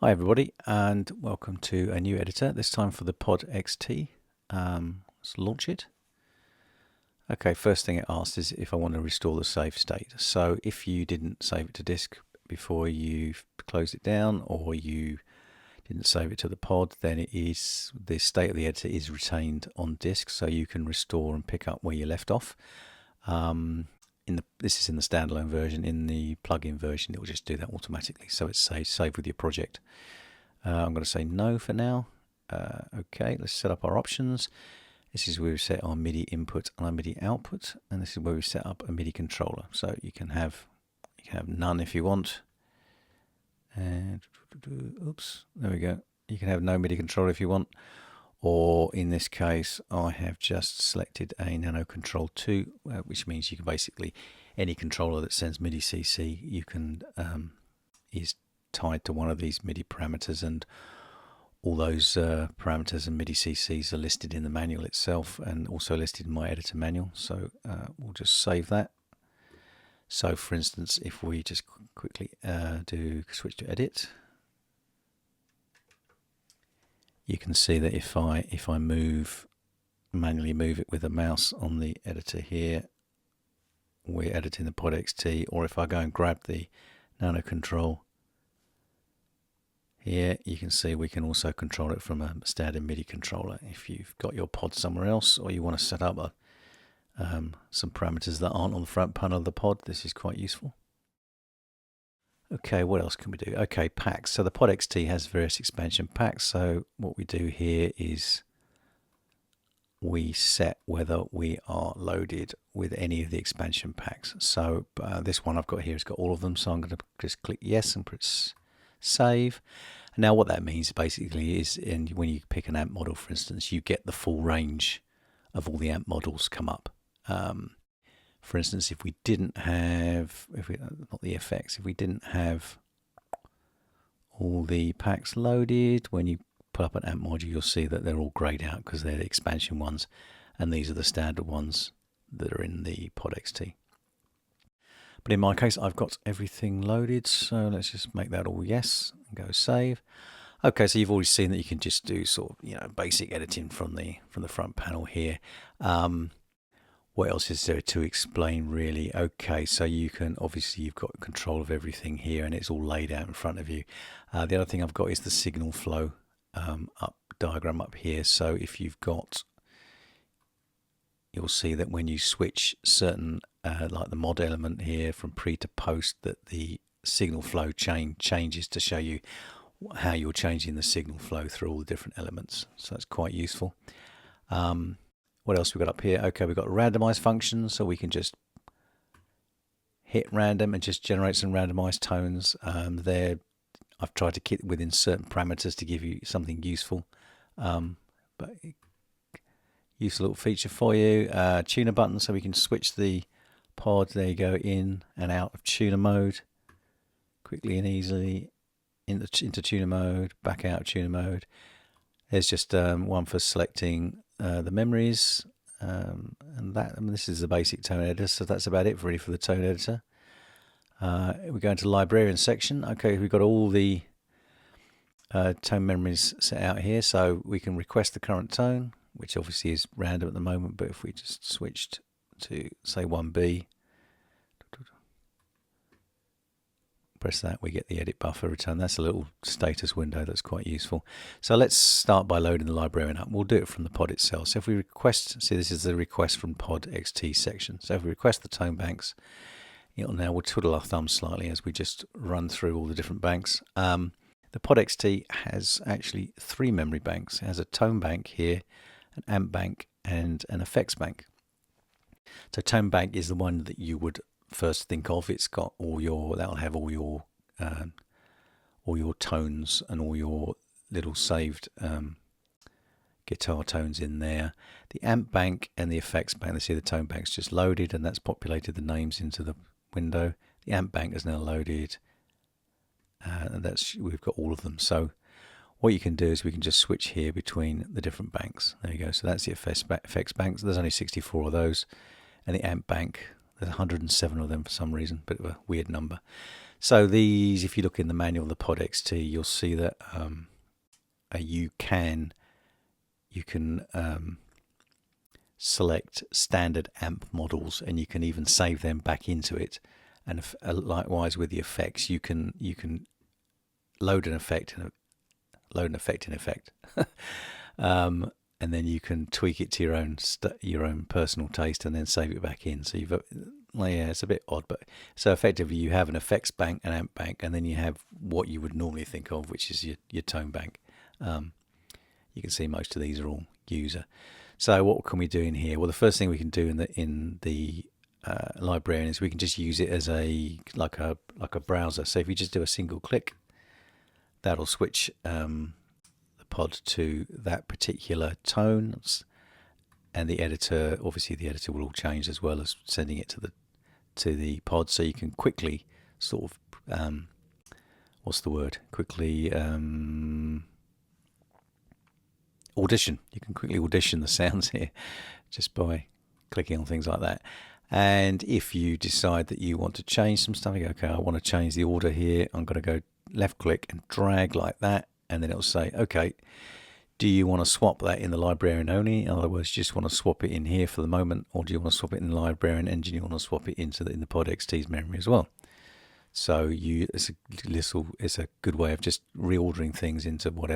Hi everybody, and welcome to a new editor, this time for the PODxt. Let's launch it. Okay, first thing it asks is if I want to restore the save state. So if you didn't save it to disk before you closed it down, or you didn't save it to the pod, then the state of the editor is retained on disk, so you can restore and pick up where you left off. This is in the standalone version. In the plugin version, it will just do that automatically, so it's saved with your project. I'm going to say no for now. Okay, let's set up our options. This is where we set our MIDI input and our MIDI output, and this is where we set up a MIDI controller. So you can have none if you want. And oops, there we go. You can have no MIDI controller if you want, or in this case, I have just selected a Nano Control 2, which means you can basically any controller that sends MIDI CC, you can is tied to one of these MIDI parameters, and all those parameters and MIDI CCs are listed in the manual itself and also listed in my editor manual. So we'll just save that. So for instance, if we just quickly do switch to edit, you can see that if I manually move it with the mouse on the editor here, we're editing the PODxt, or if I go and grab the Nano Control here, you can see we can also control it from a standard MIDI controller. If you've got your pod somewhere else, or you want to set up some parameters that aren't on the front panel of the pod, this is quite useful. Okay, what else can we do? Okay, packs. So the PODxt has various expansion packs. So what we do here is we set whether we are loaded with any of the expansion packs. So this one I've got here has got all of them. So I'm going to just click yes and press save. And now what that means basically is when you pick an amp model, for instance, you get the full range of all the amp models come up. For instance, if we didn't have, not the effects, if we didn't have all the packs loaded, when you put up an amp module, you'll see that they're all grayed out because they're the expansion ones, and these are the standard ones that are in the PODxt. But in my case, I've got everything loaded, so let's just make that all yes and go save. Okay, so you've already seen that you can just do sort of basic editing from the front panel here. What else is there to explain really? Okay, so you can obviously you've got control of everything here, and it's all laid out in front of you. The other thing I've got is the signal flow diagram up here. So if you've got, you'll see that when you switch certain like the mod element here from pre to post, that the signal flow changes to show you how you're changing the signal flow through all the different elements. So that's quite useful. What else we got up here? Okay, we've got randomize functions, so we can just hit random and just generate some randomized tones. There, I've tried to keep within certain parameters to give you something useful, but useful little feature for you. Tuner button, so we can switch the pod. There you go, in and out of tuner mode quickly and easily. Into tuner mode, back out of tuner mode. There's just one for selecting the memories, and this is the basic tone editor, so that's about it really for the tone editor. We go into Librarian section. Okay, we've got all the tone memories set out here, so we can request the current tone, which obviously is random at the moment, but if we just switched to say 1B, press that, we get the edit buffer return. That's a little status window that's quite useful. So let's start by loading the Librarian up. We'll do it from the pod itself. So if we request, see, this is the request from PODxt section. So if we request the tone banks, now we'll twiddle our thumbs slightly as we just run through all the different banks. The PODxt has actually 3 memory banks. It has a tone bank here, an amp bank, and an effects bank. So tone bank is the one that you would first think of. It's got that'll have all your tones and all your little saved guitar tones in there. The amp bank and the effects bank, they see the tone bank's just loaded, and that's populated the names into the window. The amp bank is now loaded, and we've got all of them. So what you can do is we can just switch here between the different banks. There you go. So that's the effects bank. So there's only 64 of those, and the amp bank, There's 107 of them for some reason, bit of a weird number. So these, if you look in the manual of the PODxt, you'll see that you can select standard amp models, and you can even save them back into it. And likewise with the effects, you can load an effect in effect, and then you can tweak it to your own personal taste, and then save it back in. So it's a bit odd, but so effectively you have an effects bank, an amp bank, and then you have what you would normally think of, which is your tone bank. You can see most of these are all user. So what can we do in here? Well, the first thing we can do in the Librarian is we can just use it as like a browser. So if you just do a single click, that'll switch the pod to that particular tone, and the editor will all change as well as sending it to the pod, so you can quickly sort of audition. You can quickly audition the sounds here just by clicking on things like that. And if you decide that you want to change some stuff, you go, okay, I want to change the order here. I'm going to go left click and drag like that, and then it'll say, okay, do you want to swap that in the Librarian only? In other words, you just want to swap it in here for the moment, or do you want to swap it in the Librarian and you want to swap it in the PODxt's memory as well? So it's a good way of just reordering things into what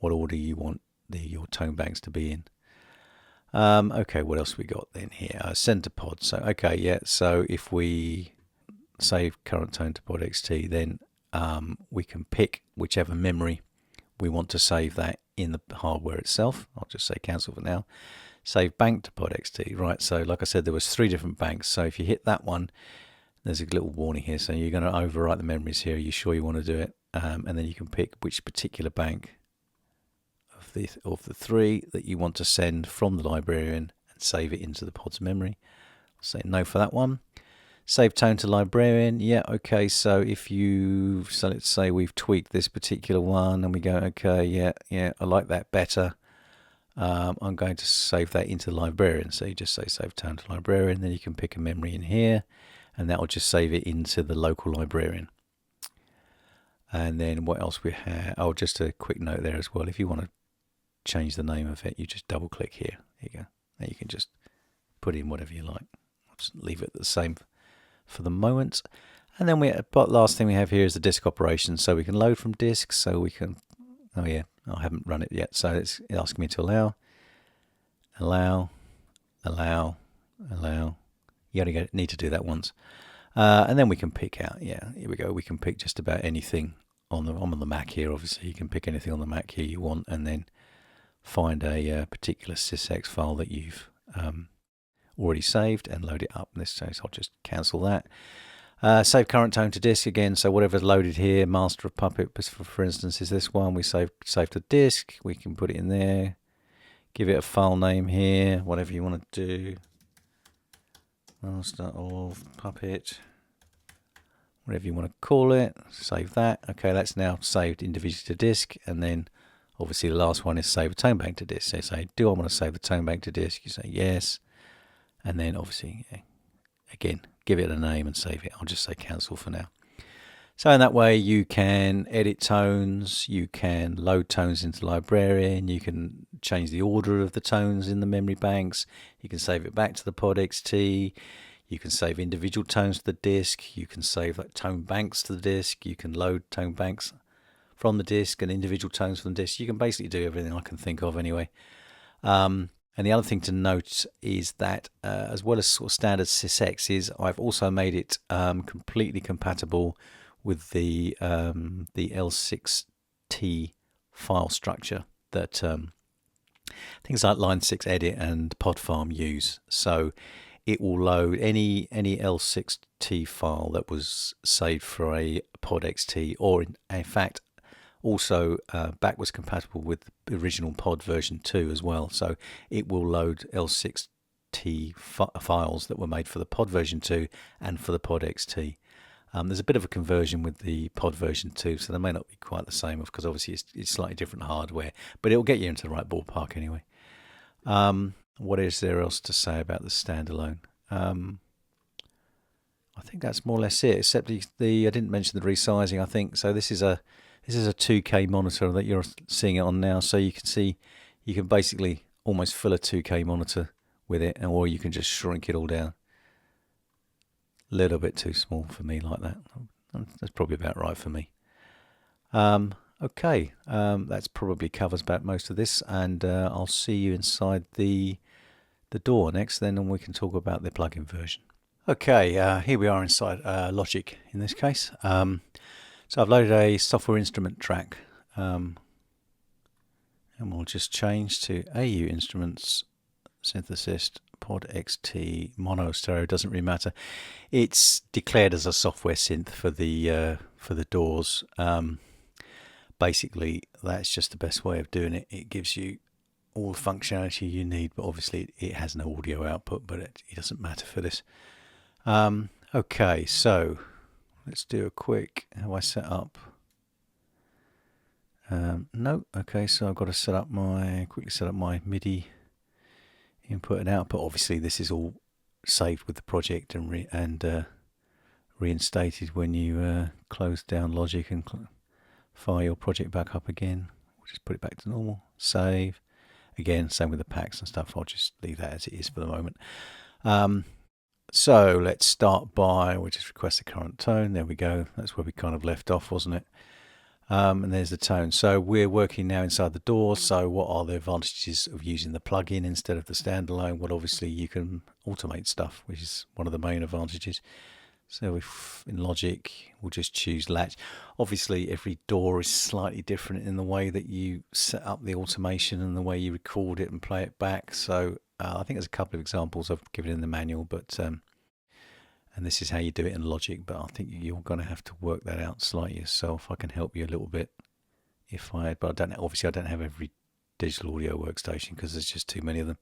order you want your tone banks to be in. Okay, what else we got then here? Center pod. So okay, yeah. So if we save current tone to PODxt, then we can pick whichever memory we want to save that in the hardware itself. I'll just say cancel for now. Save bank to PODxt. Right. So like I said, there was 3 different banks. So if you hit that one, there's a little warning here. So you're going to overwrite the memories here. Are you sure you want to do it? And then you can pick which particular bank of the 3 that you want to send from the Librarian and save it into the pod's memory. I'll say no for that one. Save tone to Librarian. Yeah, okay. So let's say we've tweaked this particular one and we go, okay, yeah, I like that better. I'm going to save that into the Librarian. So you just say save tone to Librarian, then you can pick a memory in here, and that will just save it into the local Librarian. And then what else we have? Oh, just a quick note there as well. If you want to change the name of it, you just double click here. There you go. Now you can just put in whatever you like. I'll just leave it the same for the moment. And then last thing we have here is the disk operation. So we can load from disk. So we can, oh yeah, I haven't run it yet. So it's asking me to allow. You only need to do that once. And then we can pick out, yeah, here we go. We can pick just about anything on the Mac here. Obviously, you can pick anything on the Mac here you want, and then find a particular sysx file that you've already saved and load it up. In this case, I'll just cancel that. Save current tone to disk again. So whatever's loaded here, master of Puppet, for instance, is this one. We save to disk. We can put it in there. Give it a file name here, whatever you want to do. Master of Puppet, whatever you want to call it. Save that. Okay, that's now saved individually to disk, and then obviously the last one is save a tone bank to disk. So you say, do I want to save the tone bank to disk? You say yes, and then obviously again give it a name and save it. I'll just say cancel for now. So in that way you can edit tones, you can load tones into Librarian, you can change the order of the tones in the memory banks, you can save it back to the PODxt, you can save individual tones to the disk, you can save like tone banks to the disk, you can load tone banks from the disk and individual tones from the disk. You can basically do everything I can think of anyway. And the other thing to note is that as well as sort of standard sysx's, I've also made it completely compatible with the L6T file structure that things like Line 6 Edit and PodFarm use. So it will load any L6T file that was saved for a PODxt, or in fact also backwards compatible with the original pod version 2 as well. So it will load L6T files that were made for the pod version 2 and for the PODxt. There's a bit of a conversion with the pod version 2, so they may not be quite the same because obviously it's slightly different hardware, but it'll get you into the right ballpark anyway. What is there else to say about the standalone? I think that's more or less it, except the I didn't mention the resizing, I think. So this is a 2K monitor that you're seeing it on now. So you can see you can basically almost fill a 2K monitor with it, or you can just shrink it all down. A little bit too small for me like that. That's probably about right for me. Okay, that's probably covers about most of this, and I'll see you inside the door next, then, and we can talk about the plugin version. Okay, here we are inside Logic in this case. So I've loaded a software instrument track, and we'll just change to AU Instruments Synthesis PODxt mono stereo. Doesn't really matter. It's declared as a software synth for the doors. Basically, that's just the best way of doing it. It gives you all the functionality you need, but obviously it has no audio output, but it doesn't matter for this. Okay, so let's do a quick, how I set up. No, okay, so I've got to quickly set up my MIDI input and output. Obviously this is all saved with the project and reinstated when you close down Logic and fire your project back up again. We'll just put it back to normal, save. Again, same with the packs and stuff. I'll just leave that as it is for the moment. So let's start by, we'll just request the current tone. There we go. That's where we kind of left off, wasn't it? And there's the tone. So we're working now inside the door. So what are the advantages of using the plugin instead of the standalone? Well, obviously you can automate stuff, which is one of the main advantages. So if in Logic, we'll just choose latch. Obviously, every door is slightly different in the way that you set up the automation and the way you record it and play it back. So I think there's a couple of examples I've given in the manual, but and this is how you do it in Logic. But I think you're going to have to work that out slightly yourself. I can help you a little bit but I don't. Obviously, I don't have every digital audio workstation because there's just too many of them.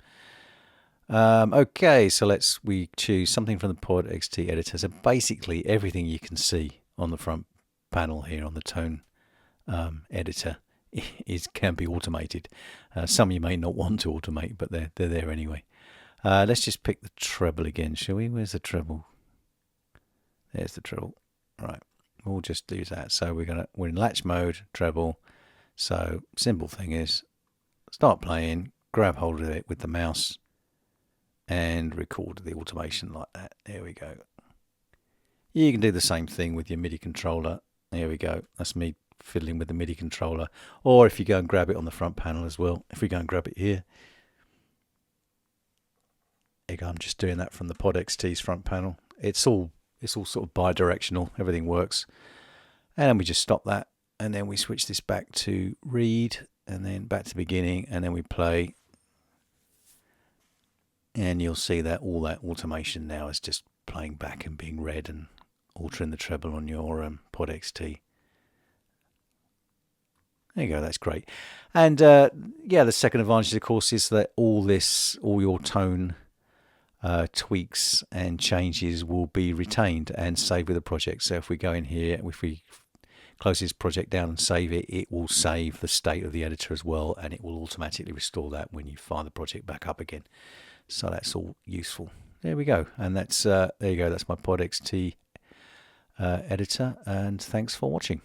Okay, so we choose something from the PODxt editor. So basically everything you can see on the front panel here on the tone editor can be automated. Some you may not want to automate, but they're there anyway. Let's just pick the treble again, shall we? Where's the treble? There's the treble. Right, we'll just do that. So we're in latch mode, treble. So simple thing is start playing, grab hold of it with the mouse, and record the automation like that. There we go. You can do the same thing with your MIDI controller. There we go. That's me fiddling with the MIDI controller. Or if you go and grab it on the front panel as well. If we go and grab it here. There you go. I'm just doing that from the PODxt's front panel. It's all sort of bi-directional. Everything works. And then we just stop that. And then we switch this back to read. And then back to beginning. And then we play. And you'll see that all that automation now is just playing back and being read and altering the treble on your PODxt. There you go, that's great. And yeah, the second advantage, of course, is that all your tone tweaks and changes will be retained and saved with the project. So if we go in here, if we close this project down and save it, it will save the state of the editor as well, and it will automatically restore that when you fire the project back up again. So that's all useful. There we go. And that's there you go. That's my PODxt editor. And thanks for watching.